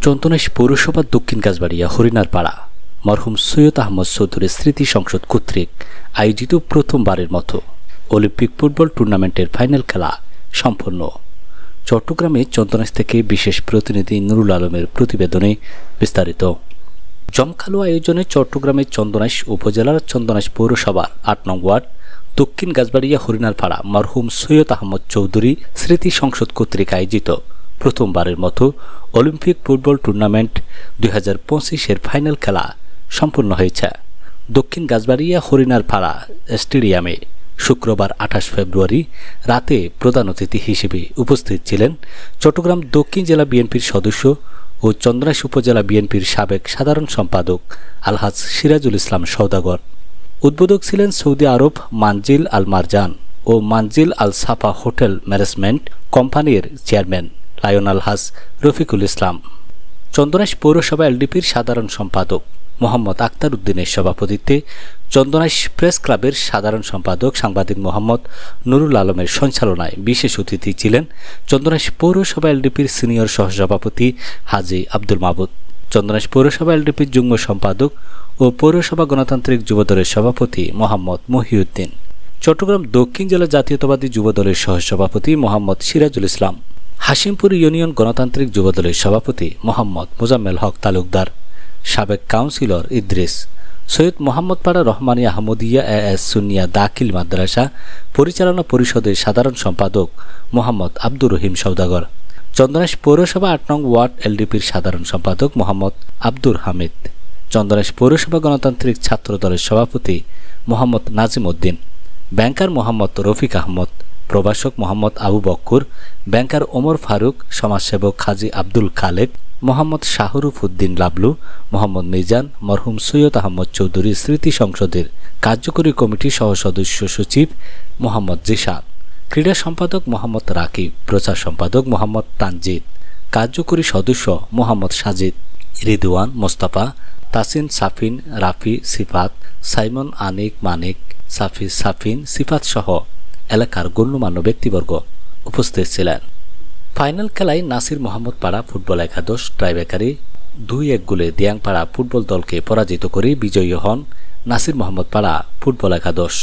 চন্দনাইশ পৌরসভা দক্ষিণ কাজবাড়িয়া হরিণার পাড়া মরহুম সৈয়দ আহমদ চৌধুরী স্মৃতি সংসদ কর্তৃক আয়োজিত প্রথমবারের মতো অলিম্পিক ফুটবল টুর্নামেন্টের ফাইনাল খেলা সম্পন্ন। চট্টগ্রামে চন্দনাইশ থেকে বিশেষ প্রতিনিধি নুরুল আলমের প্রতিবেদনে বিস্তারিত। জমকালো আয়োজনে চট্টগ্রামের চন্দনাইশ উপজেলার চন্দনাইশ পৌরসভার ৮ নং ওয়ার্ড দক্ষিণ কাজবাড়িয়া হরিণার পাড়া মরহুম সৈয়দ আহমদ চৌধুরী স্মৃতি সংসদ কর্তৃক আয়োজিত প্রথমবারের মতো অলিম্পিক ফুটবল টুর্নামেন্ট 2025-এর ফাইনাল খেলা সম্পন্ন হয়েছে দক্ষিণ কাজবাড়িয়া হরিণার পাড়া স্টেডিয়ামে। শুক্রবার 28 ফেব্রুয়ারি রাতে প্রধান অতিথি হিসেবে উপস্থিত ছিলেন চট্টগ্রাম দক্ষিণ জেলা বিএনপির সদস্য ও চন্দনাইশ উপজেলা বিএনপির সাবেক সাধারণ সম্পাদক আলহাজ সিরাজুল ইসলাম সওদাগর। উদ্বোধক ছিলেন সৌদি আরব মানজিল আল মারজান ও মানজিল আল সাফা হোটেল ম্যানেজমেন্ট কোম্পানির চেয়ারম্যান লায়ন আলহাজ রফিকুল ইসলাম। চন্দনাইশ পৌরসভা এলডিপির সাধারণ সম্পাদক মোহাম্মদ আক্তার উদ্দিনের সভাপতিত্বে চন্দনাইশ প্রেস ক্লাবের সাধারণ সম্পাদক সাংবাদিক মোহাম্মদ নুরুল আলমের সঞ্চালনায় বিশেষ অতিথি ছিলেন চন্দনাইশ পৌরসভা এলডিপির সিনিয়র সহসভাপতি হাজী আব্দুল মাবুদ, চন্দনাইশ পৌরসভা এলডিপির যুগ্ম সম্পাদক ও পৌরসভা গণতান্ত্রিক যুবদলের সভাপতি মোহাম্মদ মহিউদ্দিন, চট্টগ্রাম দক্ষিণ জেলা জাতীয়তাবাদী যুবদলের সহসভাপতি মোহাম্মদ সিরাজুল ইসলাম, হাশিমপুর ইউনিয়ন গণতান্ত্রিক যুবদলের সভাপতি মোহাম্মদ মোজাম্মেল হক তালুকদার, সাবেক কাউন্সিলর ইদ্রিস, সৈয়দ মোহাম্মদ পাড়া রহমানী আহমদিয়া এএস সুন্নিয়া দাখিল মাদ্রাসা পরিচালনা পরিষদের সাধারণ সম্পাদক মোহাম্মদ আব্দুর রহিম সওদাগর, চন্দনাইশ পৌরসভা ৮ নং ওয়ার্ড এলডিপির সাধারণ সম্পাদক মোহাম্মদ আব্দুর হামিদ, চন্দনাইশ পৌরসভা গণতান্ত্রিক ছাত্র দলের সভাপতি মোহাম্মদ নাজিম উদ্দিন, ব্যাংকার মোহাম্মদ রফিক আহমদ, প্রভাষক মোহাম্মদ আবু বক্কর, ব্যাংকার ওমর ফারুক, সমাজসেবক হাজী আব্দুল খালেক, মোহাম্মদ শাহরুফ উদ্দিন লাবলু, মোহাম্মদ মিজান, মরহুম সৈয়দ আহমদ চৌধুরী স্মৃতি সংসদের কার্যকরী কমিটির সহ সদস্য সচিব মোহাম্মদ জিশান, ক্রীড়া সম্পাদক মোহাম্মদ রাকিব, প্রচার সম্পাদক মোহাম্মদ তানজিদ, কার্যকরী সদস্য মোহাম্মদ সাজিদ, রিদওয়ান, মোস্তফা, তাসিন, সাফিন, রাফি, সিফাত, সাইমন, আনিক, মানিক, সাফিন, সিফাত সহ এলাকার গণ্যমান্য ব্যক্তিবর্গ উপস্থিত ছিলেন। ফাইনাল খেলায় নাসির মোহাম্মদ পাড়া ফুটবল একাদশ ট্রাইবেকারি 2-1 গোলে দিয়াংপাড়া ফুটবল দলকে পরাজিত করে বিজয়ী হন নাসির মোহাম্মদ পাড়া ফুটবল একাদশ।